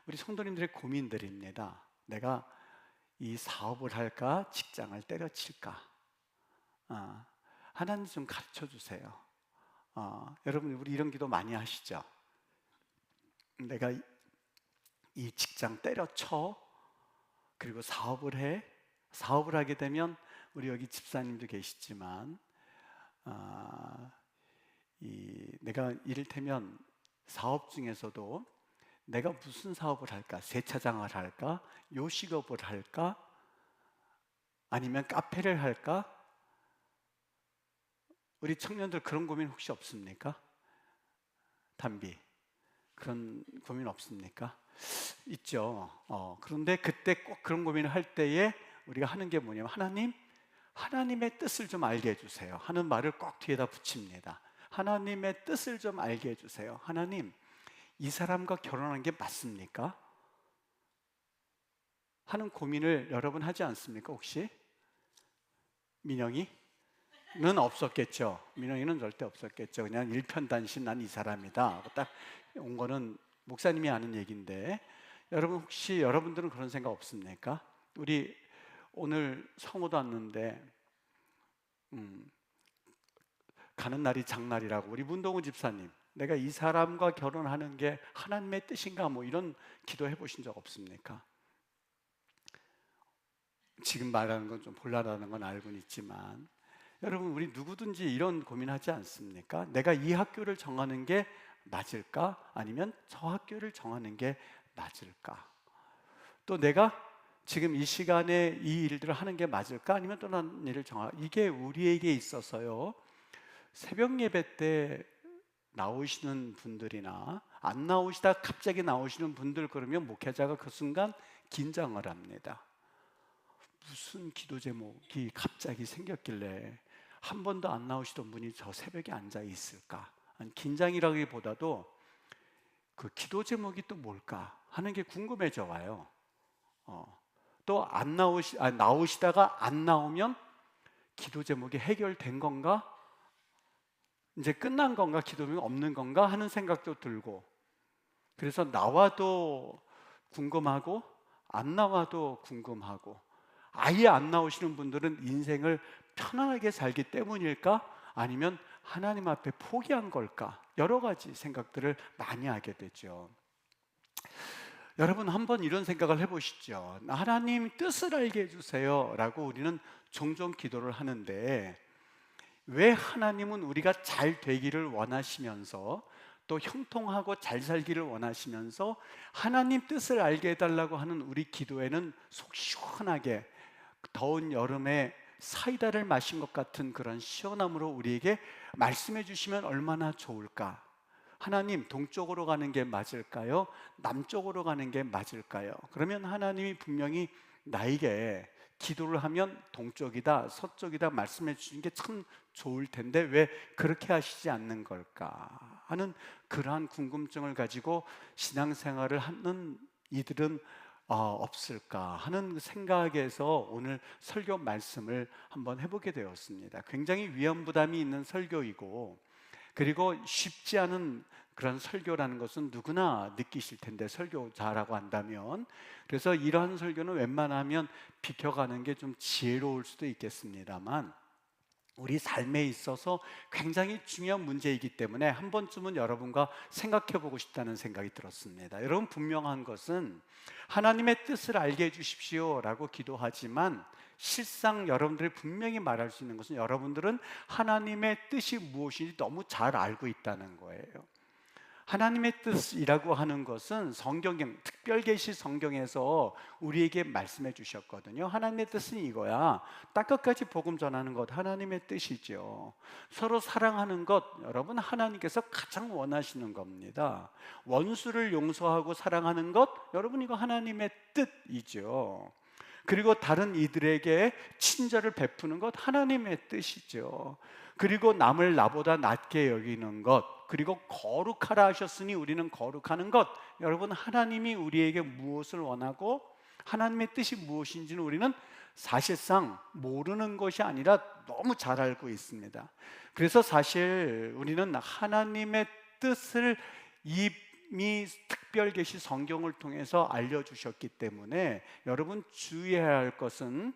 우리 성도님들의 고민들입니다. 내가 이 사업을 할까? 직장을 때려칠까? 하나님 좀 가르쳐 주세요. 여러분, 우리 이런 기도 많이 하시죠? 내가 이 직장 때려쳐, 그리고 사업을 해. 사업을 하게 되면 우리 여기 집사님도 계시지만 내가 이를테면 사업 중에서도 내가 무슨 사업을 할까? 세차장을 할까? 요식업을 할까? 아니면 카페를 할까? 우리 청년들 그런 고민 혹시 없습니까? 담비, 그런 고민 없습니까? 있죠. 그런데 그때 꼭 그런 고민을 할 때에 우리가 하는 게 뭐냐면 하나님의 뜻을 좀 알게 해주세요 하는 말을 꼭 뒤에다 붙입니다. 하나님의 뜻을 좀 알게 해주세요. 하나님, 이 사람과 결혼한 게 맞습니까? 하는 고민을 여러분 하지 않습니까? 혹시? 민영이는 없었겠죠. 민영이는 절대 없었겠죠. 그냥 일편단심 난 이 사람이다 딱 온 거는 목사님이 아는 얘기인데, 여러분 혹시 여러분들은 그런 생각 없습니까? 우리 오늘 성호도 왔는데 가는 날이 장날이라고 우리 문동우 집사님, 내가 이 사람과 결혼하는 게 하나님의 뜻인가, 뭐 이런 기도해 보신 적 없습니까? 지금 말하는 건 좀 곤란하다는 건 알고는 있지만, 여러분 우리 누구든지 이런 고민하지 않습니까? 내가 이 학교를 정하는 게 맞을까? 아니면 저 학교를 정하는 게 맞을까? 또 내가 지금 이 시간에 이 일들을 하는 게 맞을까? 아니면 또 다른 일을 이게 우리에게 있어서요, 새벽 예배 때 나오시는 분들이나 안 나오시다 갑자기 나오시는 분들, 그러면 목회자가 그 순간 긴장을 합니다. 무슨 기도 제목이 갑자기 생겼길래 한 번도 안 나오시던 분이 저 새벽에 앉아 있을까? 긴장이라기보다도 그 기도 제목이 또 뭘까 하는 게 궁금해져 와요. 또 나오시다가 안 나오면 기도 제목이 해결된 건가? 이제 끝난 건가? 기도 제목이 없는 건가? 하는 생각도 들고, 그래서 나와도 궁금하고 안 나와도 궁금하고, 아예 안 나오시는 분들은 인생을 편안하게 살기 때문일까? 아니면 하나님 앞에 포기한 걸까? 여러 가지 생각들을 많이 하게 되죠. 여러분 한번 이런 생각을 해보시죠. 하나님 뜻을 알게 해주세요 라고 우리는 종종 기도를 하는데, 왜 하나님은 우리가 잘 되기를 원하시면서 또 형통하고 잘 살기를 원하시면서 하나님 뜻을 알게 해달라고 하는 우리 기도에는 속 시원하게 더운 여름에 사이다를 마신 것 같은 그런 시원함으로 우리에게 말씀해 주시면 얼마나 좋을까? 하나님, 동쪽으로 가는 게 맞을까요? 남쪽으로 가는 게 맞을까요? 그러면 하나님이 분명히 나에게 기도를 하면 동쪽이다, 서쪽이다 말씀해 주시는 게 참 좋을 텐데 왜 그렇게 하시지 않는 걸까 하는 그러한 궁금증을 가지고 신앙생활을 하는 이들은 없을까 하는 생각에서 오늘 설교 말씀을 한번 해보게 되었습니다. 굉장히 위험 부담이 있는 설교이고, 그리고 쉽지 않은 그런 설교라는 것은 누구나 느끼실 텐데, 설교자라고 한다면. 그래서 이러한 설교는 웬만하면 비켜가는 게 좀 지혜로울 수도 있겠습니다만, 우리 삶에 있어서 굉장히 중요한 문제이기 때문에 한 번쯤은 여러분과 생각해 보고 싶다는 생각이 들었습니다. 여러분, 분명한 것은 하나님의 뜻을 알게 해주십시오 라고 기도하지만, 실상 여러분들이 분명히 말할 수 있는 것은 여러분들은 하나님의 뜻이 무엇인지 너무 잘 알고 있다는 거예요. 하나님의 뜻이라고 하는 것은 성경, 특별계시 성경에서 우리에게 말씀해 주셨거든요. 하나님의 뜻은 이거야. 땅끝까지 복음 전하는 것 하나님의 뜻이죠. 서로 사랑하는 것, 여러분 하나님께서 가장 원하시는 겁니다. 원수를 용서하고 사랑하는 것, 여러분 이거 하나님의 뜻이죠. 그리고 다른 이들에게 친절을 베푸는 것 하나님의 뜻이죠. 그리고 남을 나보다 낮게 여기는 것, 그리고 거룩하라 하셨으니 우리는 거룩하는 것, 여러분 하나님이 우리에게 무엇을 원하고 하나님의 뜻이 무엇인지는 우리는 사실상 모르는 것이 아니라 너무 잘 알고 있습니다. 그래서 사실 우리는 하나님의 뜻을 이 하나님이 특별 계시 성경을 통해서 알려주셨기 때문에 여러분 주의해야 할 것은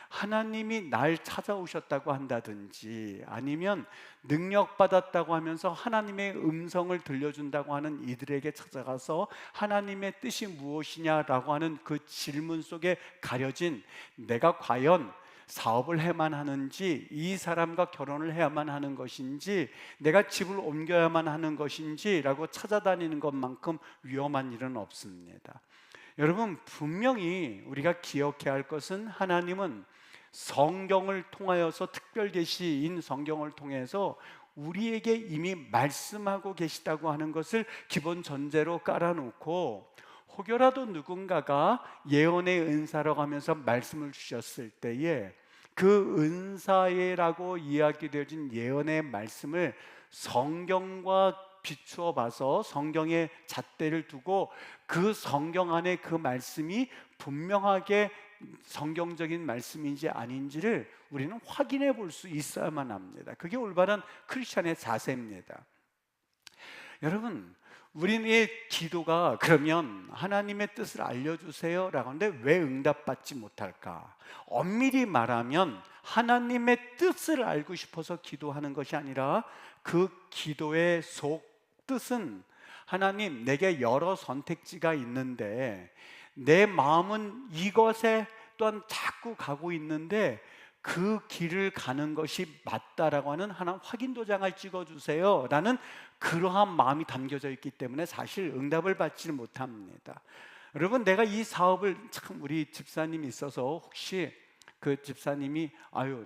하나님이 날 찾아오셨다고 한다든지 아니면 능력받았다고 하면서 하나님의 음성을 들려준다고 하는 이들에게 찾아가서 하나님의 뜻이 무엇이냐라고 하는 그 질문 속에 가려진 내가 과연 사업을 해야만 하는지, 이 사람과 결혼을 해야만 하는 것인지, 내가 집을 옮겨야만 하는 것인지 라고 찾아다니는 것만큼 위험한 일은 없습니다. 여러분, 분명히 우리가 기억해야 할 것은 하나님은 성경을 통하여서 특별 계시인 성경을 통해서 우리에게 이미 말씀하고 계시다고 하는 것을 기본 전제로 깔아놓고, 혹여라도 누군가가 예언의 은사라고 하면서 말씀을 주셨을 때에 그 은사라고 이야기되어진 예언의 말씀을 성경과 비추어 봐서 성경의 잣대를 두고 그 성경 안에 그 말씀이 분명하게 성경적인 말씀인지 아닌지를 우리는 확인해 볼 수 있어야만 합니다. 그게 올바른 크리스찬의 자세입니다. 여러분, 우리의 기도가 그러면 하나님의 뜻을 알려주세요 라고 하는데 왜 응답받지 못할까? 엄밀히 말하면 하나님의 뜻을 알고 싶어서 기도하는 것이 아니라 그 기도의 속 뜻은 하나님, 내게 여러 선택지가 있는데 내 마음은 이것에 또한 자꾸 가고 있는데 그 길을 가는 것이 맞다라고 하는 하나 확인 도장을 찍어주세요 라는 그러한 마음이 담겨져 있기 때문에 사실 응답을 받지를 못합니다. 여러분, 내가 이 사업을 참 우리 집사님이 있어서 혹시 그 집사님이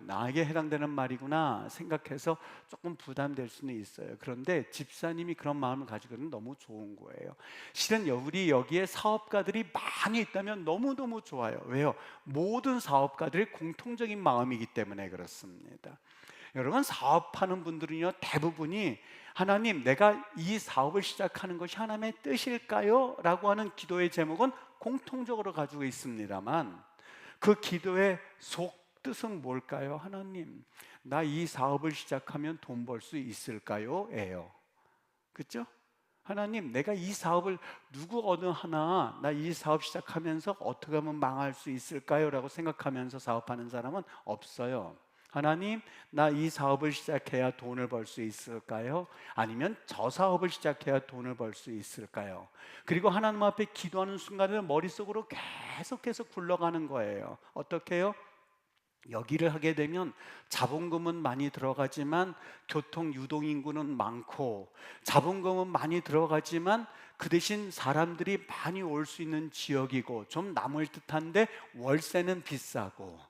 나에게 해당되는 말이구나 생각해서 조금 부담될 수는 있어요. 그런데 집사님이 그런 마음을 가지고는 너무 좋은 거예요. 실은 우리 여기에 사업가들이 많이 있다면 너무너무 좋아요. 왜요? 모든 사업가들의 공통적인 마음이기 때문에 그렇습니다. 여러분, 사업하는 분들은요 대부분이 하나님, 내가 이 사업을 시작하는 것이 하나님의 뜻일까요? 라고 하는 기도의 제목은 공통적으로 가지고 있습니다만 그 기도의 속 뜻은 뭘까요? 하나님, 나 이 사업을 시작하면 돈 벌 수 있을까요? 예요. 그렇죠? 하나님, 내가 이 사업을 누구 어느 하나 나 이 사업 시작하면서 어떻게 하면 망할 수 있을까요? 라고 생각하면서 사업하는 사람은 없어요. 하나님, 나 이 사업을 시작해야 돈을 벌 수 있을까요? 아니면 저 사업을 시작해야 돈을 벌 수 있을까요? 그리고 하나님 앞에 기도하는 순간에 머릿속으로 계속해서 굴러가는 거예요. 어떻게 해요? 여기를 하게 되면 자본금은 많이 들어가지만 교통 유동인구는 많고, 자본금은 많이 들어가지만 그 대신 사람들이 많이 올 수 있는 지역이고 좀 남을 듯한데 월세는 비싸고,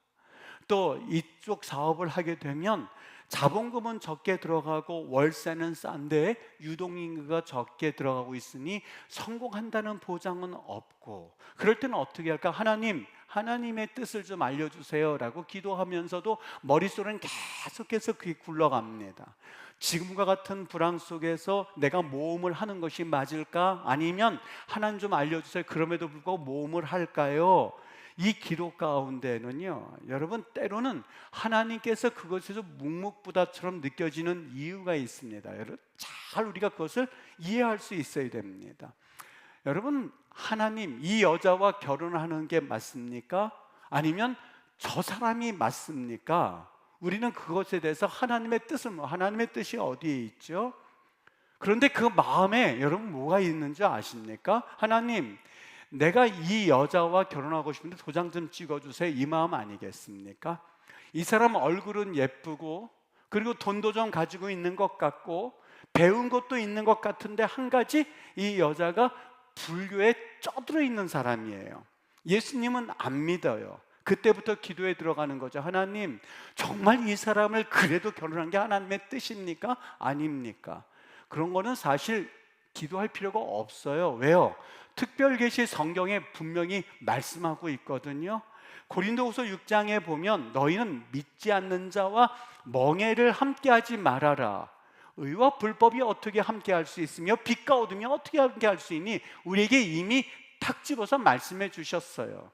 또 이쪽 사업을 하게 되면 자본금은 적게 들어가고 월세는 싼데 유동인구가 적게 들어가고 있으니 성공한다는 보장은 없고, 그럴 때는 어떻게 할까? 하나님, 하나님의 뜻을 좀 알려주세요 라고 기도하면서도 머릿속은 계속해서 그게 굴러갑니다. 지금과 같은 불황 속에서 내가 모험을 하는 것이 맞을까? 아니면 하나님 좀 알려주세요, 그럼에도 불구하고 모험을 할까요? 이 기도 가운데는요, 여러분, 때로는 하나님께서 그것에서 묵묵부답처럼 느껴지는 이유가 있습니다. 여러분, 잘 우리가 그것을 이해할 수 있어야 됩니다. 여러분, 하나님, 이 여자와 결혼하는 게 맞습니까? 아니면 저 사람이 맞습니까? 우리는 그것에 대해서 하나님의 뜻은 하나님의 뜻이 어디에 있죠? 그런데 그 마음에 여러분 뭐가 있는지 아십니까? 하나님, 내가 이 여자와 결혼하고 싶은데 도장 좀 찍어주세요, 이 마음 아니겠습니까? 이 사람 얼굴은 예쁘고 그리고 돈도 좀 가지고 있는 것 같고 배운 것도 있는 것 같은데 한 가지, 이 여자가 불교에 쩌들어 있는 사람이에요. 예수님은 안 믿어요. 그때부터 기도에 들어가는 거죠. 하나님, 정말 이 사람을 그래도 결혼한 게 하나님의 뜻입니까? 아닙니까? 그런 거는 사실 기도할 필요가 없어요. 왜요? 특별계시 성경에 분명히 말씀하고 있거든요. 고린도후서 6장에 보면 너희는 믿지 않는 자와 멍에를 함께하지 말아라. 의와 불법이 어떻게 함께할 수 있으며 빛과 어둠이 어떻게 함께할 수 있니? 우리에게 이미 탁 집어서 말씀해 주셨어요.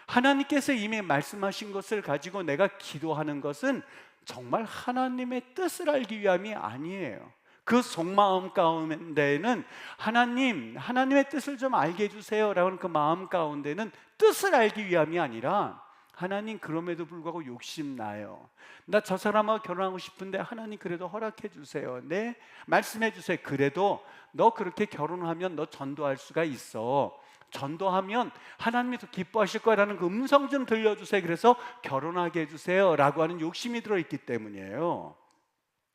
하나님께서 이미 말씀하신 것을 가지고 내가 기도하는 것은 정말 하나님의 뜻을 알기 위함이 아니에요. 그 속마음 가운데는 하나님의 뜻을 좀 알게 해주세요 라는 그 마음 가운데는 뜻을 알기 위함이 아니라, 하나님 그럼에도 불구하고 욕심나요. 나 저 사람하고 결혼하고 싶은데 하나님 그래도 허락해 주세요. 네, 말씀해 주세요. 그래도 너 그렇게 결혼하면 너 전도할 수가 있어. 전도하면 하나님이 더 기뻐하실 거라는 그 음성 좀 들려주세요. 그래서 결혼하게 해주세요 라고 하는 욕심이 들어있기 때문이에요.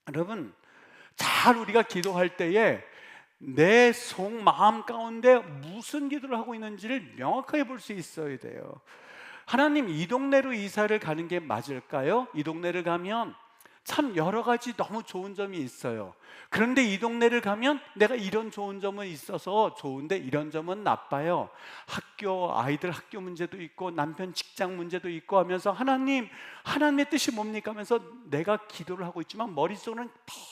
여러분, 잘 우리가 기도할 때에 내 속마음 가운데 무슨 기도를 하고 있는지를 명확하게 볼 수 있어야 돼요. 하나님, 이 동네로 이사를 가는 게 맞을까요? 이 동네를 가면 참 여러 가지 너무 좋은 점이 있어요. 그런데 이 동네를 가면 내가 이런 좋은 점은 있어서 좋은데 이런 점은 나빠요. 아이들 학교 문제도 있고 남편 직장 문제도 있고 하면서 하나님의 뜻이 뭡니까 하면서 내가 기도를 하고 있지만 머릿속은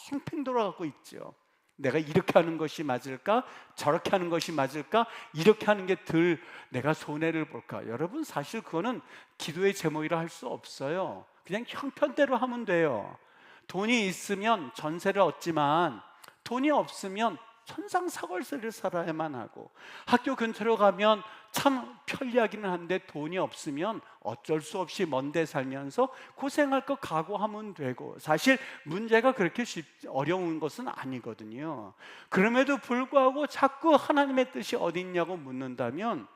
팽팽 돌아가고 있죠. 내가 이렇게 하는 것이 맞을까? 저렇게 하는 것이 맞을까? 이렇게 하는 게 덜 내가 손해를 볼까? 여러분, 사실 그거는 기도의 제목이라 할 수 없어요. 그냥 형편대로 하면 돼요. 돈이 있으면 전세를 얻지만 돈이 없으면 천상사골세를 살아야만 하고, 학교 근처로 가면 참 편리하기는 한데 돈이 없으면 어쩔 수 없이 먼 데 살면서 고생할 거 각오하면 되고, 사실 문제가 그렇게 어려운 것은 아니거든요. 그럼에도 불구하고 자꾸 하나님의 뜻이 어디 있냐고 묻는다면,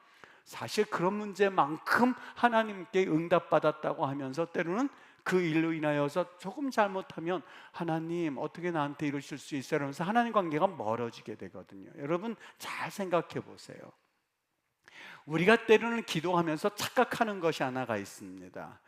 사실 그런 문제만큼 하나님께 응답받았다고 하면서 때로는 그 일로 인하여서 조금 잘못하면 하나님 어떻게 나한테 이러실 수 있어요? 이러면서 하나님 관계가 멀어지게 되거든요. 여러분, 잘 생각해 보세요. 우리가 때로는 기도하면서 착각하는 것이 하나가 있습니다.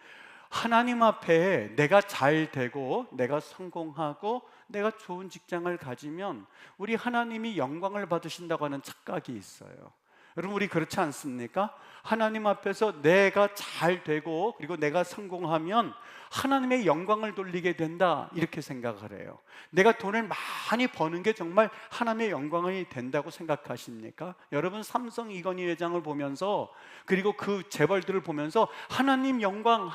하나님 앞에 내가 잘 되고 내가 성공하고 내가 좋은 직장을 가지면 우리 하나님이 영광을 받으신다고 하는 착각이 있어요. 여러분, 우리 그렇지 않습니까? 하나님 앞에서 내가 잘 되고 그리고 내가 성공하면 하나님의 영광을 돌리게 된다, 이렇게 생각을 해요. 내가 돈을 많이 버는 게 정말 하나님의 영광이 된다고 생각하십니까? 여러분, 삼성 이건희 회장을 보면서 그리고 그 재벌들을 보면서 하나님 영광,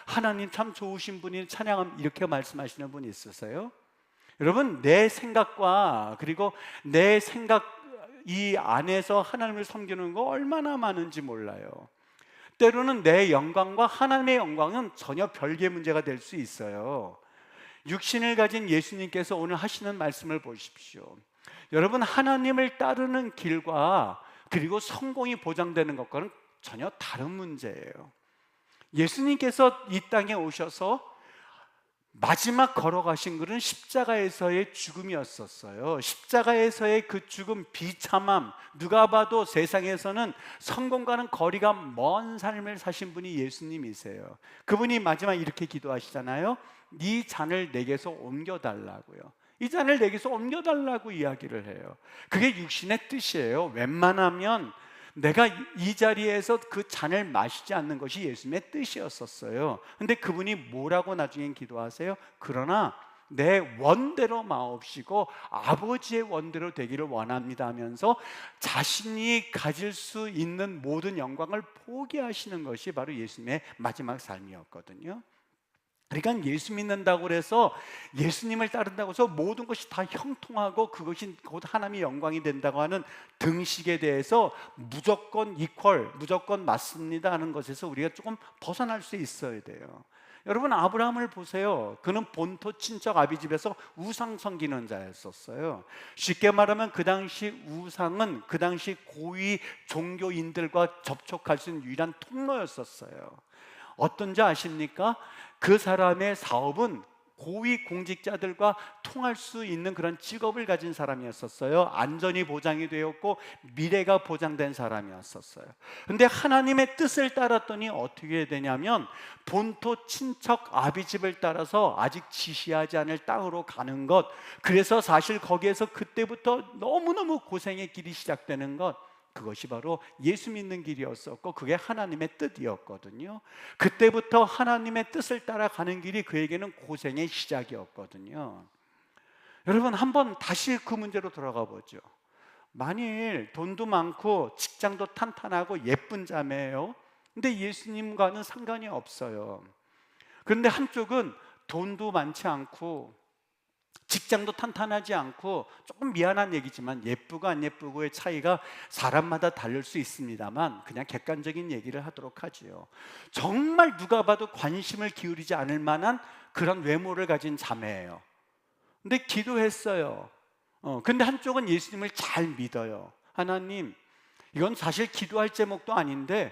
하나님 참 좋으신 분이 찬양함, 이렇게 말씀하시는 분이 있으세요? 여러분, 내 생각과 그리고 내 생각 이 안에서 하나님을 섬기는 거 얼마나 많은지 몰라요. 때로는 내 영광과 하나님의 영광은 전혀 별개의 문제가 될 수 있어요. 육신을 가진 예수님께서 오늘 하시는 말씀을 보십시오. 여러분, 하나님을 따르는 길과 그리고 성공이 보장되는 것과는 전혀 다른 문제예요. 예수님께서 이 땅에 오셔서 마지막 걸어가신 것은 십자가에서의 죽음이었었어요. 십자가에서의 그 죽음, 비참함, 누가 봐도 세상에서는 성공과는 거리가 먼 삶을 사신 분이 예수님이세요. 그분이 마지막 이렇게 기도하시잖아요. 이 잔을 내게서 옮겨달라고요. 이 잔을 내게서 옮겨달라고 이야기를 해요. 그게 육신의 뜻이에요. 웬만하면 내가 이 자리에서 그 잔을 마시지 않는 것이 예수님의 뜻이었었어요. 근데 그분이 뭐라고 나중엔 기도하세요? 그러나 내 원대로 마옵시고 아버지의 원대로 되기를 원합니다 하면서 자신이 가질 수 있는 모든 영광을 포기하시는 것이 바로 예수님의 마지막 삶이었거든요. 그러니까 예수 믿는다고 해서, 예수님을 따른다고 해서 모든 것이 다 형통하고 그것이 곧 하나님의 영광이 된다고 하는 등식에 대해서 무조건 무조건 맞습니다 하는 것에서 우리가 조금 벗어날 수 있어야 돼요. 여러분, 아브라함을 보세요. 그는 본토 친척 아비집에서 우상 섬기는 자였었어요. 쉽게 말하면 그 당시 우상은 그 당시 고위 종교인들과 접촉할 수 있는 유일한 통로였었어요. 어떤지 아십니까? 그 사람의 사업은 고위 공직자들과 통할 수 있는 그런 직업을 가진 사람이었었어요. 안전이 보장이 되었고 미래가 보장된 사람이었었어요. 그런데 하나님의 뜻을 따랐더니 어떻게 되냐면 본토 친척 아비집을 따라서 아직 지시하지 않을 땅으로 가는 것, 그래서 사실 거기에서 그때부터 너무너무 고생의 길이 시작되는 것, 그것이 바로 예수 믿는 길이었었고 그게 하나님의 뜻이었거든요. 그때부터 하나님의 뜻을 따라가는 길이 그에게는 고생의 시작이었거든요. 여러분, 한번 다시 그 문제로 돌아가 보죠. 만일 돈도 많고 직장도 탄탄하고 예쁜 자매예요. 근데 예수님과는 상관이 없어요. 그런데 한쪽은 돈도 많지 않고 직장도 탄탄하지 않고, 조금 미안한 얘기지만 예쁘고 안 예쁘고의 차이가 사람마다 다를 수 있습니다만 그냥 객관적인 얘기를 하도록 하지요. 정말 누가 봐도 관심을 기울이지 않을 만한 그런 외모를 가진 자매예요. 근데 기도했어요. 근데 한쪽은 예수님을 잘 믿어요. 하나님, 이건 사실 기도할 제목도 아닌데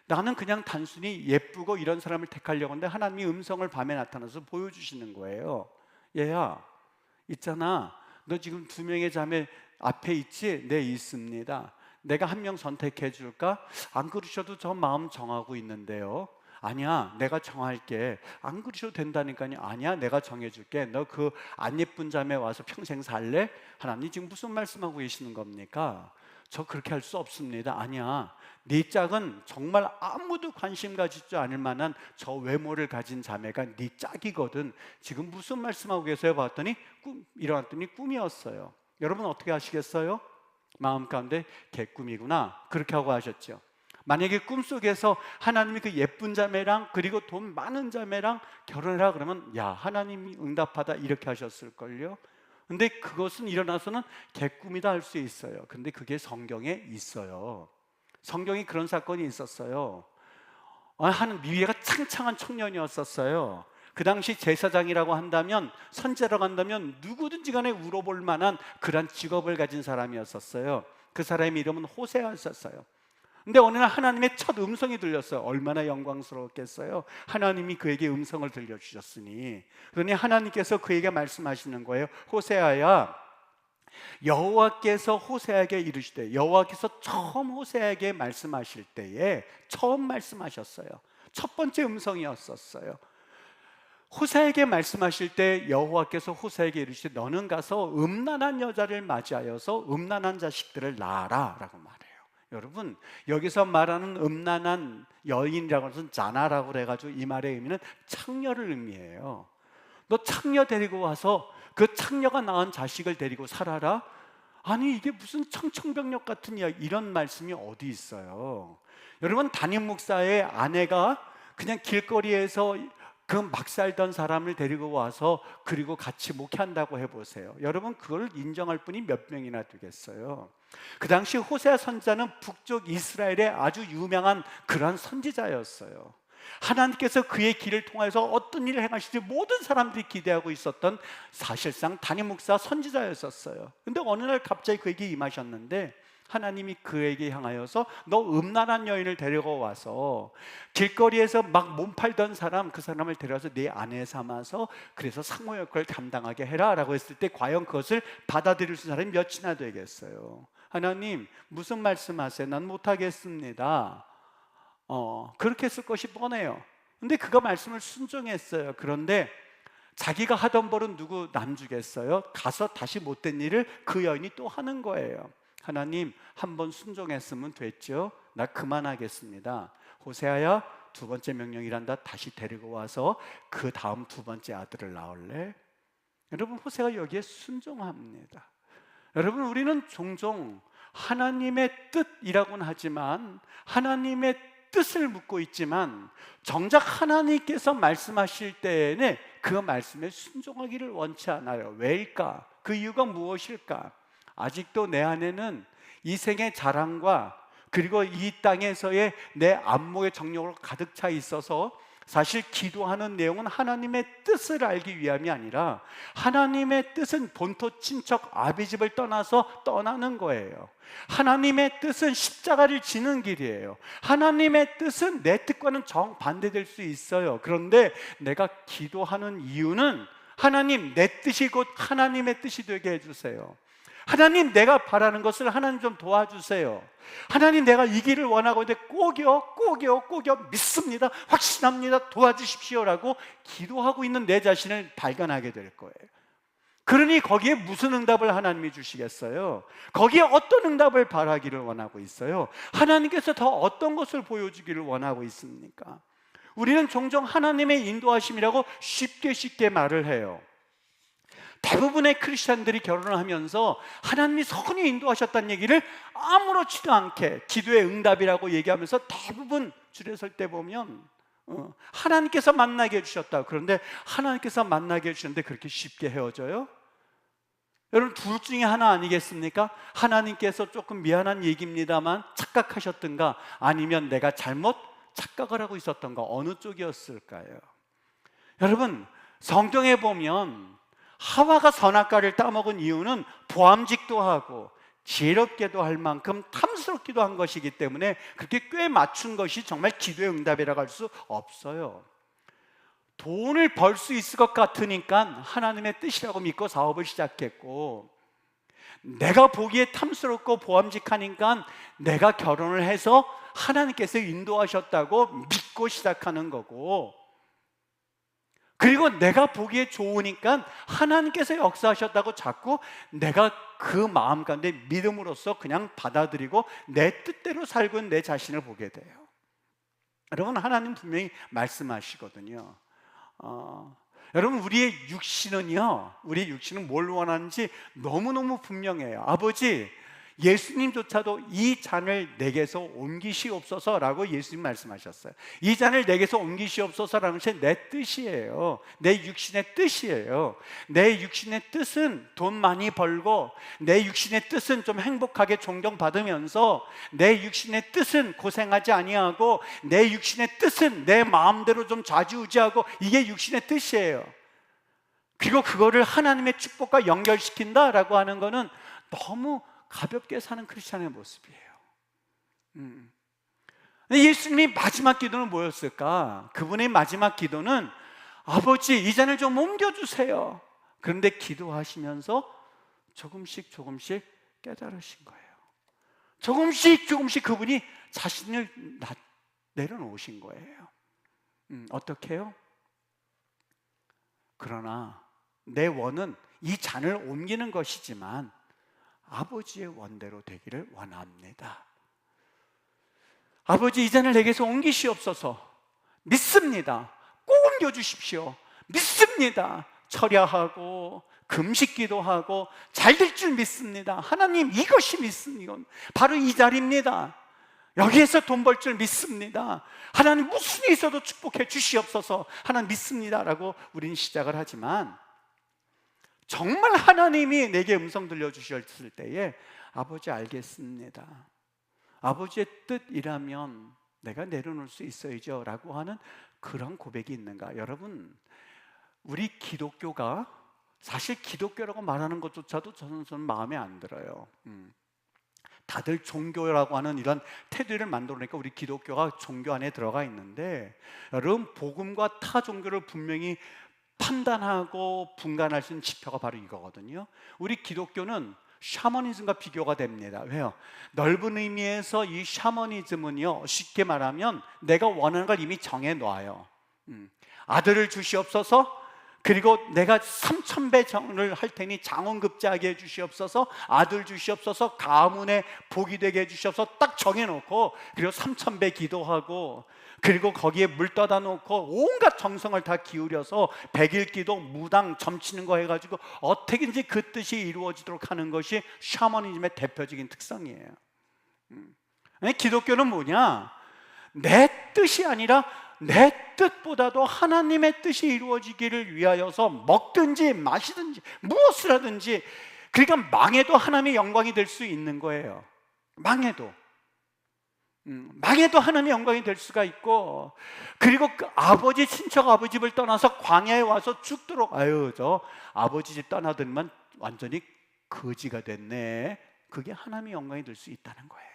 나는 그냥 단순히 예쁘고 이런 사람을 택하려고 하는데 하나님이 음성을 밤에 나타나서 보여주시는 거예요. 얘야, 있잖아, 너 지금 2명의 자매 앞에 있지? 네, 있습니다. 내가 1명 선택해 줄까? 안 그러셔도 저 마음 정하고 있는데요. 아니야, 내가 정할게. 안 그러셔도 된다니까요. 아니야, 내가 정해줄게. 너 그 안 예쁜 자매 와서 평생 살래? 하나님 지금 무슨 말씀하고 계시는 겁니까? 저 그렇게 할 수 없습니다. 아니야, 네 짝은 정말 아무도 관심 가지지 않을 만한 저 외모를 가진 자매가 네 짝이거든. 지금 무슨 말씀하고 계세요? 봤더니 일어났더니 꿈이었어요. 여러분 어떻게 하시겠어요? 마음 가운데 개꿈이구나, 그렇게 하고 하셨죠. 만약에 꿈속에서 하나님이 그 예쁜 자매랑 그리고 돈 많은 자매랑 결혼해라 그러면 야, 하나님이 응답하다 이렇게 하셨을걸요. 근데 그것은 일어나서는 개꿈이다 할 수 있어요. 근데 그게 성경에 있어요. 성경에 그런 사건이 있었어요. 한 미래가 창창한 청년이었었어요. 그 당시 제사장이라고 한다면, 선지자라고 한다면 누구든지 간에 물어볼 만한 그런 직업을 가진 사람이었었어요. 그 사람의 이름은 호세아였었어요. 근데 어느 날 하나님의 첫 음성이 들렸어요. 얼마나 영광스러웠겠어요. 하나님이 그에게 음성을 들려주셨으니. 그러니 하나님께서 그에게 말씀하시는 거예요. 호세아야, 여호와께서 호세아에게 이르시되, 여호와께서 처음 호세아에게 말씀하실 때에 처음 말씀하셨어요. 첫 번째 음성이었었어요. 호세아에게 말씀하실 때 여호와께서 호세아에게 이르시되 너는 가서 음란한 여자를 맞이하여서 음란한 자식들을 낳아라 라고 말해요. 여러분, 여기서 말하는 음란한 여인이라고 해서 자나라고 해가지고 이 말의 의미는 창녀를 의미해요. 너 창녀 데리고 와서 그 창녀가 낳은 자식을 데리고 살아라? 아니, 이게 무슨 청천벽력 같은 이야기, 이런 말씀이 어디 있어요? 여러분, 담임 목사의 아내가 그냥 길거리에서 그 막 살던 사람을 데리고 와서 그리고 같이 목회한다고 해보세요. 여러분, 그걸 인정할 분이 몇 명이나 되겠어요? 그 당시 호세아 선지자는 북쪽 이스라엘의 아주 유명한 그런 선지자였어요. 하나님께서 그의 길을 통해서 어떤 일을 행하실지 모든 사람들이 기대하고 있었던, 사실상 담임 목사 선지자였었어요. 근데 어느 날 갑자기 그에게 임하셨는데 하나님이 그에게 향하여서 너 음란한 여인을 데려와서 길거리에서 막 몸 팔던 사람, 그 사람을 데려와서 네 아내 삼아서 그래서 상호 역할을 감당하게 해라 라고 했을 때 과연 그것을 받아들일 수 있는 사람이 몇이나 되겠어요? 하나님, 무슨 말씀하세요? 난 못하겠습니다. 그렇게 했을 것이 뻔해요. 근데 그가 말씀을 순종했어요. 그런데 자기가 하던 벌은 누구 남주겠어요? 가서 다시 못된 일을 그 여인이 또 하는 거예요. 하나님, 한번 순종했으면 됐죠. 나 그만하겠습니다. 호세아야, 2번째 명령이란다. 다시 데리고 와서 그 다음 2번째 아들을 낳을래? 여러분, 호세아가 여기에 순종합니다. 여러분, 우리는 종종 하나님의 뜻이라고는 하지만, 하나님의 뜻을 묻고 있지만 정작 하나님께서 말씀하실 때에는 그 말씀에 순종하기를 원치 않아요. 왜일까? 그 이유가 무엇일까? 아직도 내 안에는 이 생의 자랑과 그리고 이 땅에서의 내 안목의 정욕으로 가득 차 있어서 사실 기도하는 내용은 하나님의 뜻을 알기 위함이 아니라 하나님의 뜻은 본토 친척 아비집을 떠나서 떠나는 거예요. 하나님의 뜻은 십자가를 지는 길이에요. 하나님의 뜻은 내 뜻과는 정반대될 수 있어요. 그런데 내가 기도하는 이유는 하나님, 내 뜻이 곧 하나님의 뜻이 되게 해주세요. 하나님, 내가 바라는 것을 하나님 좀 도와주세요. 하나님, 내가 이 길을 원하고 있는데 꼭이요 믿습니다, 확신합니다, 도와주십시오라고 기도하고 있는 내 자신을 발견하게 될 거예요. 그러니 거기에 무슨 응답을 하나님이 주시겠어요? 거기에 어떤 응답을 바라기를 원하고 있어요? 하나님께서 더 어떤 것을 보여주기를 원하고 있습니까? 우리는 종종 하나님의 인도하심이라고 쉽게 말을 해요. 대부분의 크리스찬들이 결혼을 하면서 하나님이 선히 인도하셨다는 얘기를 아무렇지도 않게 기도의 응답이라고 얘기하면서 대부분 줄에 설 때 보면 하나님께서 만나게 해주셨다. 그런데 하나님께서 만나게 해주셨는데 그렇게 쉽게 헤어져요? 여러분 둘 중에 하나 아니겠습니까? 하나님께서 조금 미안한 얘기입니다만 착각하셨던가, 아니면 내가 잘못 착각을 하고 있었던가, 어느 쪽이었을까요? 여러분 성경에 보면 하와가 선악과를 따먹은 이유는 보암직도 하고 지혜롭게도 할 만큼 탐스럽기도 한 것이기 때문에 그렇게 꽤 맞춘 것이 정말 기도의 응답이라고 할 수 없어요. 돈을 벌 수 있을 것 같으니까 하나님의 뜻이라고 믿고 사업을 시작했고, 내가 보기에 탐스럽고 보암직하니까 내가 결혼을 해서 하나님께서 인도하셨다고 믿고 시작하는 거고, 그리고 내가 보기에 좋으니까 하나님께서 역사하셨다고 자꾸 내가 그 마음 가운데 믿음으로써 그냥 받아들이고 내 뜻대로 살고 있는 내 자신을 보게 돼요. 여러분 하나님 분명히 말씀하시거든요. 여러분 우리의 육신은 뭘 원하는지 너무너무 분명해요. 아버지, 예수님조차도 이 잔을 내게서 옮기시옵소서라고 예수님 말씀하셨어요. 이 잔을 내게서 옮기시옵소서라는 것이 내 뜻이에요. 내 육신의 뜻이에요. 내 육신의 뜻은 돈 많이 벌고, 내 육신의 뜻은 좀 행복하게 존경받으면서, 내 육신의 뜻은 고생하지 아니하고, 내 육신의 뜻은 내 마음대로 좀 좌지우지하고, 이게 육신의 뜻이에요. 그리고 그거를 하나님의 축복과 연결시킨다라고 하는 거는 너무 가볍게 사는 크리스찬의 모습이에요. 예수님이 마지막 기도는 뭐였을까? 그분의 마지막 기도는 아버지 이 잔을 좀 옮겨주세요. 그런데 기도하시면서 조금씩 깨달으신 거예요. 조금씩 그분이 자신을 내려놓으신 거예요. 어떻게 해요? 그러나 내 원은 이 잔을 옮기는 것이지만 아버지의 원대로 되기를 원합니다. 아버지 이 잔을 내게서 옮기시옵소서. 믿습니다. 꼭 옮겨주십시오. 믿습니다. 철야하고 금식기도 하고 잘 될 줄 믿습니다. 하나님 이것이 믿습니다. 바로 이 자리입니다. 여기에서 돈 벌 줄 믿습니다. 하나님 무슨 일이 있어도 축복해 주시옵소서. 하나님 믿습니다 라고 우리는 시작을 하지만, 정말 하나님이 내게 음성 들려주셨을 때에 아버지 알겠습니다, 아버지의 뜻이라면 내가 내려놓을 수 있어야죠 라고 하는 그런 고백이 있는가? 여러분 우리 기독교가, 사실 기독교라고 말하는 것조차도 저는 마음에 안 들어요. 다들 종교라고 하는 이런 테두리를 만들어내니까 우리 기독교가 종교 안에 들어가 있는데, 여러분 복음과 타 종교를 분명히 판단하고 분간할 수 있는 지표가 바로 이거거든요. 우리 기독교는 샤머니즘과 비교가 됩니다. 왜요? 넓은 의미에서 이 샤머니즘은요, 쉽게 말하면 내가 원하는 걸 이미 정해놓아요. 아들을 주시옵소서, 그리고 내가 3000배 정을 할 테니 장원급제하게 해주시옵소서, 아들 주시옵소서, 가문에 복이 되게 해주시옵소서 딱 정해놓고, 그리고 3000배 기도하고, 그리고 거기에 물 떠다 놓고 온갖 정성을 다 기울여서 100일 기도, 무당 점치는 거 해가지고 어떻게든지 그 뜻이 이루어지도록 하는 것이 샤머니즘의 대표적인 특성이에요. 기독교는 뭐냐? 내 뜻이 아니라 내 뜻보다도 하나님의 뜻이 이루어지기를 위하여서 먹든지 마시든지 무엇을 하든지, 그러니까 망해도 하나님의 영광이 될 수 있는 거예요. 망해도 하나님의 영광이 될 수가 있고, 그리고 그 아버지 친척 아버지 집을 떠나서 광야에 와서 죽도록, 아유 저 아버지 집 떠나더니만 완전히 거지가 됐네, 그게 하나님의 영광이 될 수 있다는 거예요.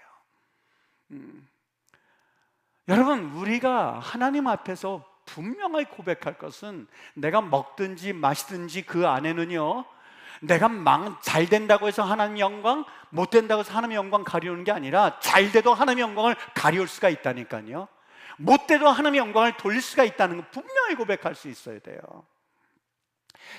여러분 우리가 하나님 앞에서 분명하게 고백할 것은, 내가 먹든지 마시든지 그 안에는요, 내가 잘 된다고 해서 하나님 영광, 못 된다고 해서 하나님 영광 가리우는 게 아니라, 잘 돼도 하나님 영광을 가리울 수가 있다니까요. 못 돼도 하나님 영광을 돌릴 수가 있다는 거 분명히 고백할 수 있어야 돼요.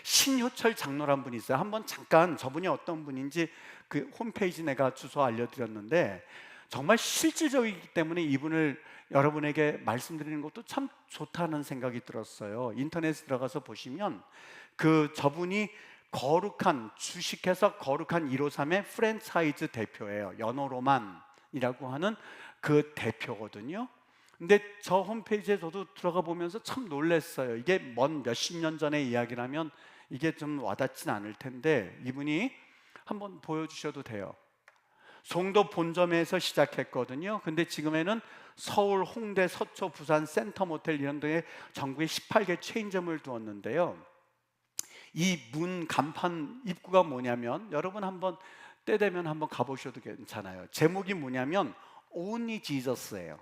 신효철 장로란 분이 있어요. 한번 잠깐, 저분이 어떤 분인지 그 홈페이지 내가 주소 알려드렸는데, 정말 실질적이기 때문에 이분을 여러분에게 말씀드리는 것도 참 좋다는 생각이 들었어요. 인터넷에 들어가서 보시면 저분이 거룩한, 주식회사 거룩한 153의 프랜차이즈 대표예요. 연호로만이라고 하는 그 대표거든요. 근데 저 홈페이지에 저도 들어가 보면서 참 놀랐어요. 이게 몇십 년 전의 이야기라면 이게 좀 와닿진 않을 텐데, 이분이 한번 보여주셔도 돼요. 송도 본점에서 시작했거든요. 근데 지금에는 서울, 홍대, 서초, 부산, 센터모텔 이런 데에 전국에 18개 체인점을 두었는데요. 이 문 간판 입구가 뭐냐면, 여러분 한번 때 되면 한번 가보셔도 괜찮아요. 제목이 뭐냐면 Only Jesus예요.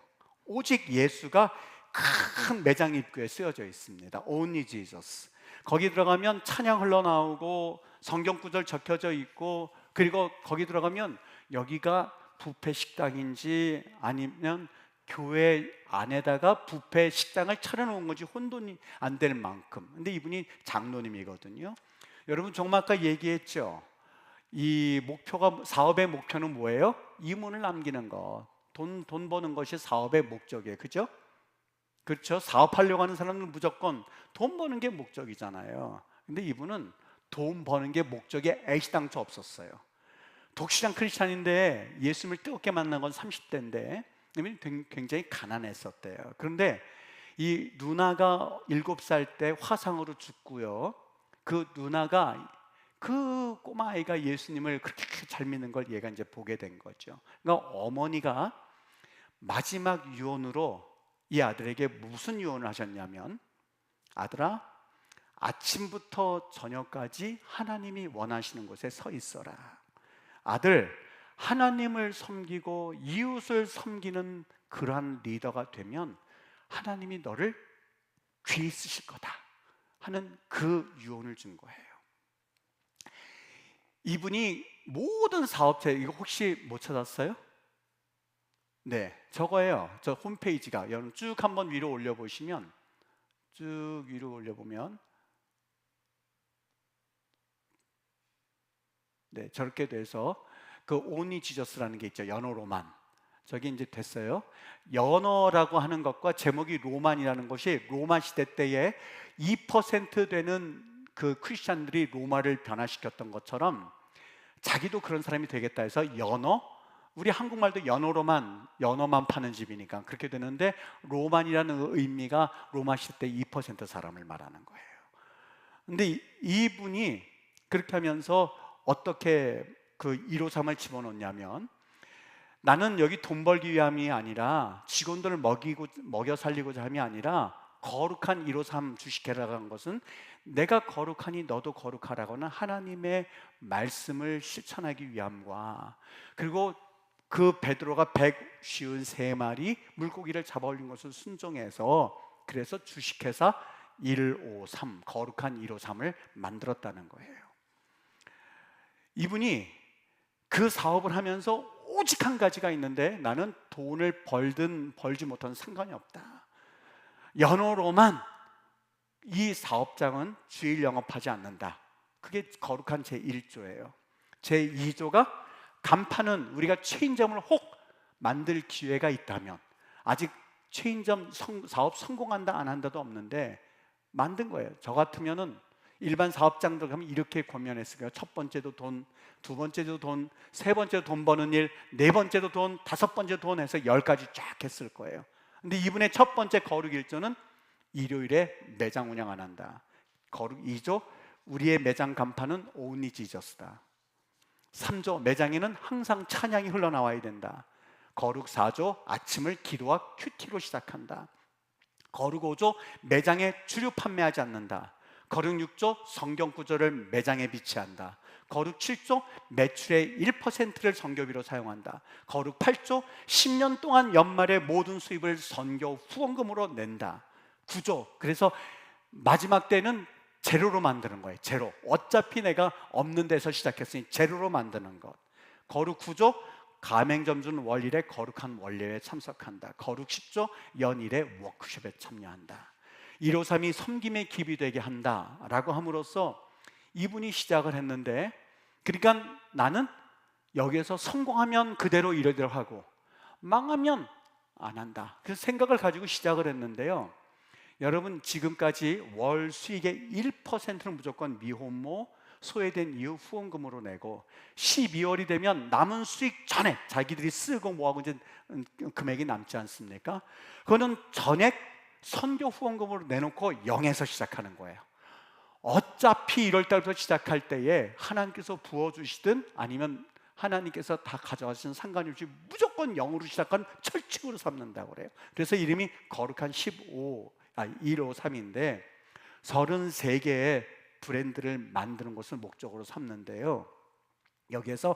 오직 예수가 큰 매장 입구에 쓰여져 있습니다. Only Jesus. 거기 들어가면 찬양 흘러나오고 성경 구절 적혀져 있고, 그리고 거기 들어가면 여기가 뷔페 식당인지 아니면 교회 안에다가 뷔페 식당을 차려놓은 건지 혼돈이 안 될 만큼. 근데 이분이 장로님이거든요. 여러분 정말 아까 얘기했죠. 이 목표가, 사업의 목표는 뭐예요? 이문을 남기는 것. 돈 버는 것이 사업의 목적이에요. 그죠? 그렇죠? 사업하려고 하는 사람은 무조건 돈 버는 게 목적이잖아요. 근데 이분은 돈 버는 게 목적에 애시당초 없었어요. 독실한 크리스찬인데 예수님을 뜨겁게 만난 건 30대인데 굉장히 가난했었대요. 그런데 이 누나가 7살 때 화상으로 죽고요, 그 누나가, 그 꼬마 아이가 예수님을 그렇게 잘 믿는 걸 얘가 이제 보게 된 거죠. 그러니까 어머니가 마지막 유언으로 이 아들에게 무슨 유언을 하셨냐면, 아들아, 아침부터 저녁까지 하나님이 원하시는 곳에 서 있어라. 아들, 하나님을 섬기고 이웃을 섬기는 그러한 리더가 되면 하나님이 너를 귀히 쓰실 거다 하는 그 유언을 준 거예요. 이분이 모든 사업체, 이거 혹시 못 찾았어요? 네, 저거예요. 저 홈페이지가, 여러분 쭉 한번 위로 올려보시면, 쭉 위로 올려보면, 네, 저렇게 돼서 그 오니 지저스라는 게 있죠. 연어로만. 저기 이제 됐어요. 연어라고 하는 것과 제목이 로만이라는 것이 로마 시대 때에 2% 되는 그 크리스찬들이 로마를 변화시켰던 것처럼 자기도 그런 사람이 되겠다 해서 연어, 우리 한국말도 연어만 파는 집이니까 그렇게 되는데, 로만이라는 의미가 로마 시대 때 2% 사람을 말하는 거예요. 근데 이분이 그렇게 하면서 어떻게 그 153을 집어넣냐면, 나는 여기 돈 벌기 위함이 아니라 직원들을 먹여 살리고자 함이 아니라 거룩한 153 주식회라고 하는 것은 내가 거룩하니 너도 거룩하라고는 하나님의 말씀을 실천하기 위함과, 그리고 그 베드로가 153마리 물고기를 잡아 올린 것을 순종해서, 그래서 주식회사 153, 거룩한 153을 만들었다는 거예요. 이분이 그 사업을 하면서 오직 한 가지가 있는데, 나는 돈을 벌든 벌지 못하든 상관이 없다. 연어로만 이 사업장은 주일 영업하지 않는다. 그게 거룩한 제1조예요. 제2조가, 간판은 우리가 체인점을 혹 만들 기회가 있다면, 아직 체인점 사업 성공한다 안 한다도 없는데 만든 거예요. 저 같으면은 일반 사업장들 가면 이렇게 권면했을 거예요. 첫 번째도 돈, 두 번째도 돈, 세 번째도 돈 버는 일, 네 번째도 돈, 다섯 번째도 돈 해서 10가지 쫙 했을 거예요. 근데 이분의 첫 번째 거룩 1조는 일요일에 매장 운영 안 한다. 거룩 2조, 우리의 매장 간판은 Only Jesus다. 3조, 매장에는 항상 찬양이 흘러나와야 된다. 거룩 4조, 아침을 기도와 큐티로 시작한다. 거룩 5조, 매장에 주류 판매하지 않는다. 거룩 6조, 성경 구절을 매장에 비치한다. 거룩 7조, 매출의 1%를 선교비로 사용한다. 거룩 8조, 10년 동안 연말에 모든 수입을 선교 후원금으로 낸다. 9조, 그래서 마지막 때는 제로로 만드는 거예요. 제로. 어차피 내가 없는 데서 시작했으니 제로로 만드는 것. 거룩 9조, 가맹점 준 월일에 거룩한 원례에 참석한다. 거룩 10조, 연일에 워크숍에 참여한다. 153이 섬김의 기비 되게 한다라고 함으로써 이분이 시작을 했는데, 그러니까 나는 여기에서 성공하면 그대로 이러대로 하고 망하면 안 한다. 그래서 생각을 가지고 시작을 했는데요. 여러분, 지금까지 월 수익의 1%는 무조건 미혼모, 소외된 이후 후원금으로 내고, 12월이 되면 남은 수익 전액 자기들이 쓰고 뭐하고 이제 금액이 남지 않습니까? 그거는 전액 선교 후원금으로 내놓고 0에서 시작하는 거예요. 어차피 1월 달부터 시작할 때에 하나님께서 부어주시든 아니면 하나님께서 다 가져가시는 상관이 없이 무조건 0으로 시작한 철칙으로 삼는다고 그래요. 그래서 이름이 거룩한 153인데 33개의 브랜드를 만드는 것을 목적으로 삼는데요, 여기에서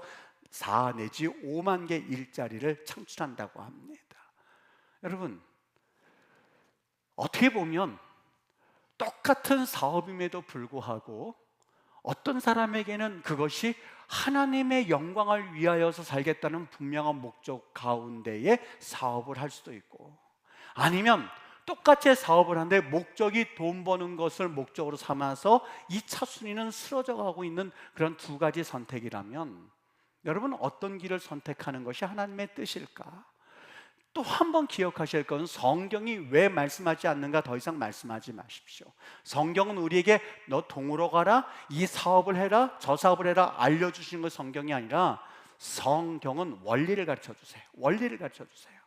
4 내지 5만 개 일자리를 창출한다고 합니다. 여러분, 어떻게 보면 똑같은 사업임에도 불구하고 어떤 사람에게는 그것이 하나님의 영광을 위하여서 살겠다는 분명한 목적 가운데에 사업을 할 수도 있고, 아니면 똑같이 사업을 하는데 목적이 돈 버는 것을 목적으로 삼아서 이 차순위는 쓰러져 가고 있는 그런 두 가지 선택이라면 여러분, 어떤 길을 선택하는 것이 하나님의 뜻일까? 또 한 번 기억하실 것은 성경이 왜 말씀하지 않는가 더 이상 말씀하지 마십시오. 성경은 우리에게 너 동으로 가라, 이 사업을 해라, 저 사업을 해라 알려주시는 것 성경이 아니라 성경은 원리를 가르쳐 주세요. 원리를 가르쳐 주세요.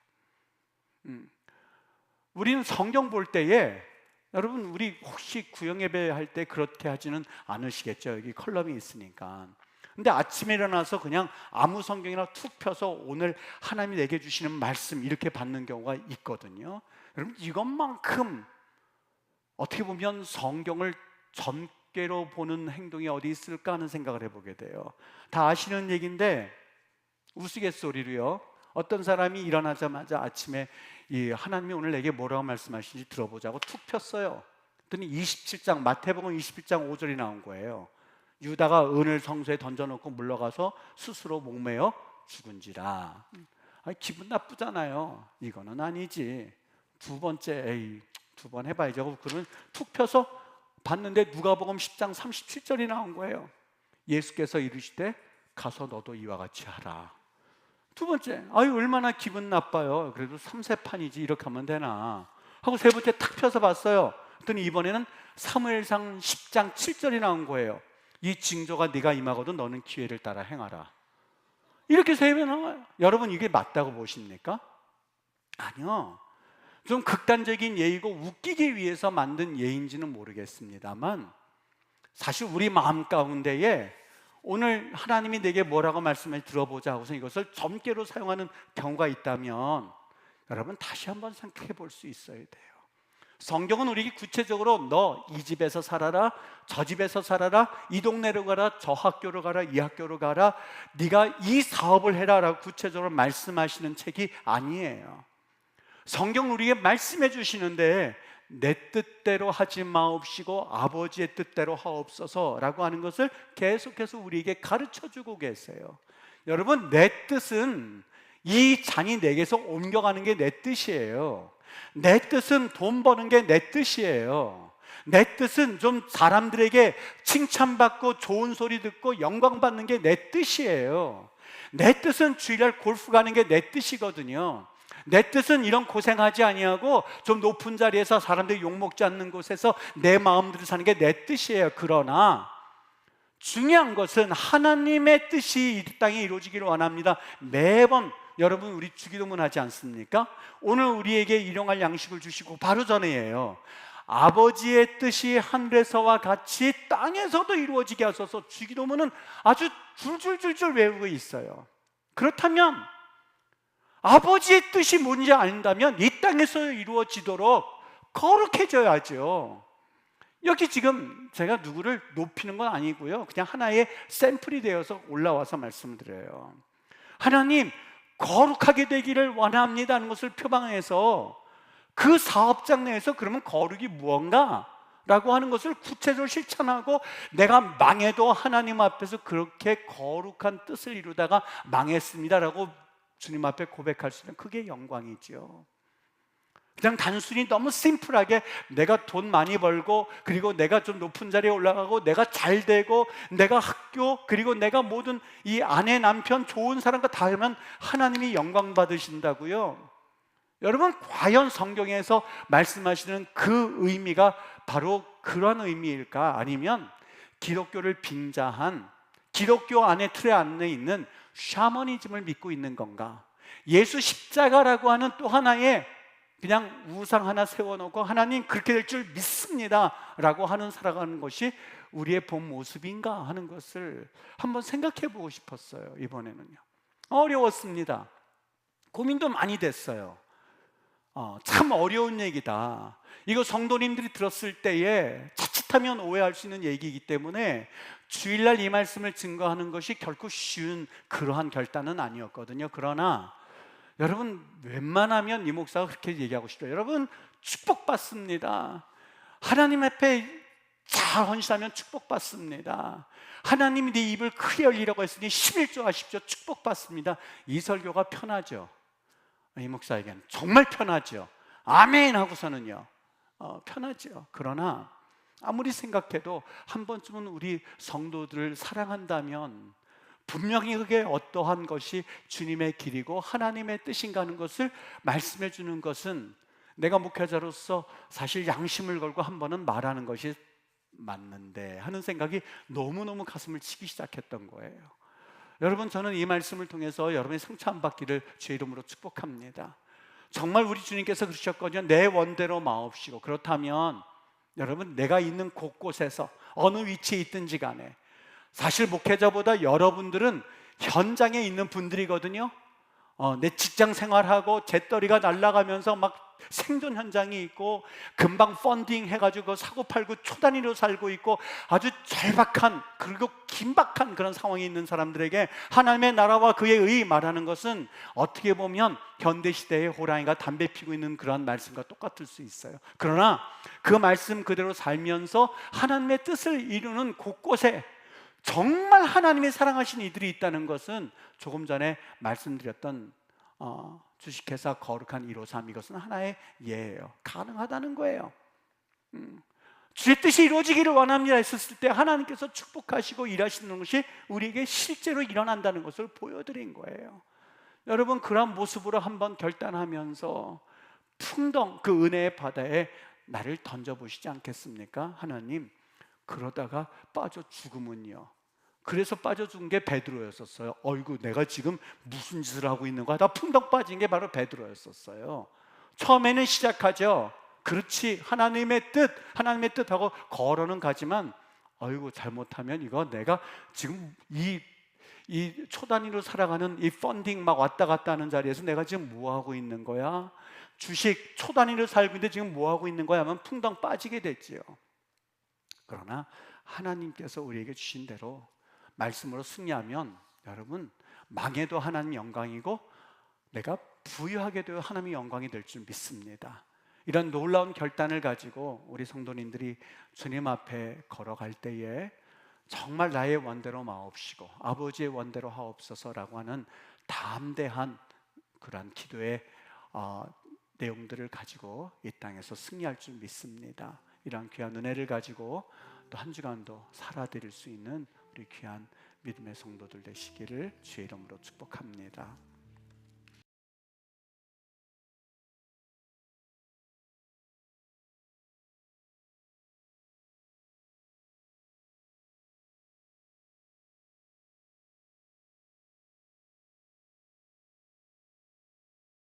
우리는 성경 볼 때에 여러분, 우리 혹시 구역예배 할 때 그렇게 하지는 않으시겠죠? 여기 컬럼이 있으니까. 근데 아침에 일어나서 그냥 아무 성경이나 툭 펴서 오늘 하나님이 내게 주시는 말씀 이렇게 받는 경우가 있거든요. 여러분, 이것만큼 어떻게 보면 성경을 점괘로 보는 행동이 어디 있을까 하는 생각을 해보게 돼요. 다 아시는 얘기인데 우스갯소리로요, 어떤 사람이 일어나자마자 아침에 이 하나님이 오늘 내게 뭐라고 말씀하시는지 들어보자고 툭 폈어요. 그랬더니 27장 마태복음 21장 5절이 나온 거예요. 유다가 은을 성소에 던져놓고 물러가서 스스로 목매어 죽은지라. 기분 나쁘잖아요. 이거는 아니지. 두 번째, 두 번 해봐야죠. 그러면 툭 펴서 봤는데 누가복음 10장 37절이 나온 거예요. 예수께서 이르시되 가서 너도 이와 같이 하라. 두 번째, 얼마나 기분 나빠요. 그래도 3세판이지 이렇게 하면 되나 하고 세 번째 탁 펴서 봤어요. 그랬더니 이번에는 사무엘상 10장 7절이 나온 거예요. 이 징조가 네가 임하거든 너는 기회를 따라 행하라. 이렇게 세 번 나와요. 여러분, 이게 맞다고 보십니까? 아니요. 좀 극단적인 예이고 웃기기 위해서 만든 예인지는 모르겠습니다만 사실 우리 마음 가운데에 오늘 하나님이 내게 뭐라고 말씀을 들어보자 하고서 이것을 점괘로 사용하는 경우가 있다면 여러분, 다시 한번 생각해 볼 수 있어야 돼요. 성경은 우리에게 구체적으로 너 이 집에서 살아라, 저 집에서 살아라, 이 동네로 가라, 저 학교로 가라, 이 학교로 가라, 네가 이 사업을 해라 라고 구체적으로 말씀하시는 책이 아니에요. 성경은 우리에게 말씀해 주시는데 내 뜻대로 하지 마옵시고 아버지의 뜻대로 하옵소서 라고 하는 것을 계속해서 우리에게 가르쳐주고 계세요. 여러분, 내 뜻은 이 잔이 내게서 옮겨가는 게 내 뜻이에요. 내 뜻은 돈 버는 게 내 뜻이에요. 내 뜻은 좀 사람들에게 칭찬받고 좋은 소리 듣고 영광 받는 게 내 뜻이에요. 내 뜻은 주일날 골프 가는 게 내 뜻이거든요. 내 뜻은 이런 고생하지 아니하고 좀 높은 자리에서 사람들이 욕먹지 않는 곳에서 내 마음대로 사는 게 내 뜻이에요. 그러나 중요한 것은 하나님의 뜻이 이 땅에 이루어지기를 원합니다. 매번 여러분, 우리 주기도문 하지 않습니까? 오늘 우리에게 일용할 양식을 주시고 바로 전에예요. 아버지의 뜻이 하늘에서와 같이 땅에서도 이루어지게 하소서. 주기도문은 아주 줄줄줄줄 외우고 있어요. 그렇다면 아버지의 뜻이 뭔지 안다면 이 땅에서 이루어지도록 거룩해져야죠. 여기 지금 제가 누구를 높이는 건 아니고요, 그냥 하나의 샘플이 되어서 올라와서 말씀을 드려요. 하나님, 거룩하게 되기를 원합니다는 것을 표방해서 그 사업장 내에서 그러면 거룩이 무언가? 라고 하는 것을 구체적으로 실천하고 내가 망해도 하나님 앞에서 그렇게 거룩한 뜻을 이루다가 망했습니다 라고 주님 앞에 고백할 수 있는, 그게 영광이죠. 그냥 단순히 너무 심플하게 내가 돈 많이 벌고 그리고 내가 좀 높은 자리에 올라가고 내가 잘 되고 내가 학교 그리고 내가 모든 이 아내 남편 좋은 사람과 다 하면 하나님이 영광 받으신다고요? 여러분, 과연 성경에서 말씀하시는 그 의미가 바로 그런 의미일까? 아니면 기독교를 빙자한 기독교 안에 틀에 안에 있는 샤머니즘을 믿고 있는 건가? 예수 십자가라고 하는 또 하나의 그냥 우상 하나 세워놓고 하나님 그렇게 될 줄 믿습니다 라고 하는 살아가는 것이 우리의 본 모습인가 하는 것을 한번 생각해 보고 싶었어요. 이번에는요. 어려웠습니다. 고민도 많이 됐어요. 참 어려운 얘기다. 이거 성도님들이 들었을 때에 자칫하면 오해할 수 있는 얘기이기 때문에 주일날 이 말씀을 증거하는 것이 결코 쉬운 그러한 결단은 아니었거든요. 그러나 여러분, 웬만하면 이 목사가 그렇게 얘기하고 싶어요. 여러분, 축복받습니다. 하나님 앞에 잘 헌신하면 축복받습니다. 하나님이 네 입을 크게 열리라고 했으니 11조 하십시오. 축복받습니다. 이 설교가 편하죠. 이 목사에게는 정말 편하죠. 아멘 하고서는요 편하죠. 그러나 아무리 생각해도 한 번쯤은 우리 성도들을 사랑한다면 분명히 그게 어떠한 것이 주님의 길이고 하나님의 뜻인가 하는 것을 말씀해 주는 것은 내가 목회자로서 사실 양심을 걸고 한 번은 말하는 것이 맞는데 하는 생각이 너무너무 가슴을 치기 시작했던 거예요. 여러분, 저는 이 말씀을 통해서 여러분의 상처 안 받기를 주의 이름으로 축복합니다. 정말 우리 주님께서 그러셨거든요. 내 원대로 마옵시고. 그렇다면 여러분, 내가 있는 곳곳에서 어느 위치에 있든지 간에 사실 목회자보다 여러분들은 현장에 있는 분들이거든요. 내 직장 생활하고 재떨이가 날아가면서 막 생존 현장이 있고 금방 펀딩 해가지고 사고팔고 초단위로 살고 있고 아주 절박한 그리고 긴박한 그런 상황에 있는 사람들에게 하나님의 나라와 그의 의 말하는 것은 어떻게 보면 현대시대의 호랑이가 담배 피고 있는 그런 말씀과 똑같을 수 있어요. 그러나 그 말씀 그대로 살면서 하나님의 뜻을 이루는 곳곳에 정말 하나님이 사랑하신 이들이 있다는 것은 조금 전에 말씀드렸던 주식회사 거룩한 153 이것은 하나의 예예요. 가능하다는 거예요. 주의 뜻이 이루어지기를 원합니다 했었을 때 하나님께서 축복하시고 일하시는 것이 우리에게 실제로 일어난다는 것을 보여드린 거예요. 여러분, 그런 모습으로 한번 결단하면서 풍덩 그 은혜의 바다에 나를 던져보시지 않겠습니까? 하나님, 그러다가 빠져 죽으면요, 그래서 빠져 죽은 게 베드로였었어요. 어이구, 내가 지금 무슨 짓을 하고 있는 거야? 다 풍덩 빠진 게 바로 베드로였었어요. 처음에는 시작하죠. 그렇지, 하나님의 뜻하고 걸어는 가지만 어이구, 잘못하면 이거 내가 지금 이 초단위로 살아가는 이 펀딩 막 왔다 갔다 하는 자리에서 내가 지금 뭐 하고 있는 거야? 주식 초단위로 살고 있는데 지금 뭐 하고 있는 거야? 하면 풍덩 빠지게 됐지요. 그러나 하나님께서 우리에게 주신 대로 말씀으로 승리하면 여러분, 망해도 하나님 영광이고 내가 부유하게 되어 하나님의 영광이 될 줄 믿습니다. 이런 놀라운 결단을 가지고 우리 성도님들이 주님 앞에 걸어갈 때에 정말 나의 원대로 마옵시고 아버지의 원대로 하옵소서라고 하는 담대한 그러한 기도의 내용들을 가지고 이 땅에서 승리할 줄 믿습니다. 이런 귀한 은혜를 가지고 또 한 주간도 살아드릴 수 있는 우리 귀한 믿음의 성도들 되시기를 주의 이름으로 축복합니다.